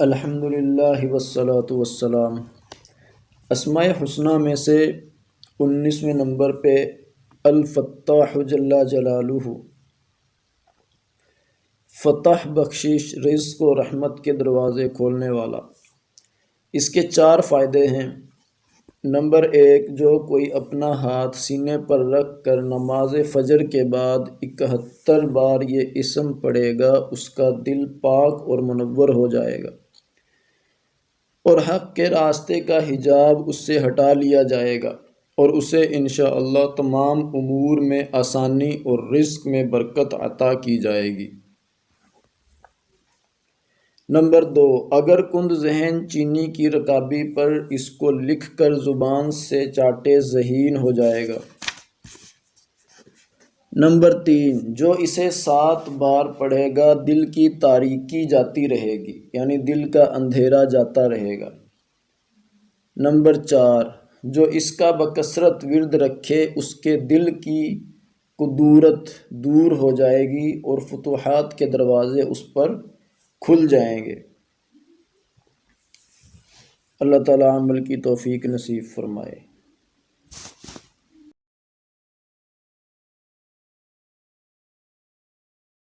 الحمدللہ والصلاة والسلام۔ اسماء حسنہ میں سے 19ویں نمبر پہ الفتاح جل جلالہ، فتح بخشش، رزق و رحمت کے دروازے کھولنے والا۔ اس کے 4 فائدے ہیں۔ نمبر 1، جو کوئی اپنا ہاتھ سینے پر رکھ کر نماز فجر کے بعد 71 بار یہ اسم پڑھے گا، اس کا دل پاک اور منور ہو جائے گا اور حق کے راستے کا حجاب اس سے ہٹا لیا جائے گا اور اسے انشاءاللہ تمام امور میں آسانی اور رزق میں برکت عطا کی جائے گی۔ نمبر 2، اگر کند ذہن چینی کی رکابی پر اس کو لکھ کر زبان سے چاٹے ذہین ہو جائے گا۔ نمبر 3، جو اسے 7 بار پڑھے گا دل کی تاریکی جاتی رہے گی، یعنی دل کا اندھیرا جاتا رہے گا۔ نمبر 4، جو اس کا بکثرت ورد رکھے اس کے دل کی کدورت دور ہو جائے گی اور فتوحات کے دروازے اس پر کھل جائیں گے۔ اللہ تعالی عمل کی توفیق نصیب فرمائے۔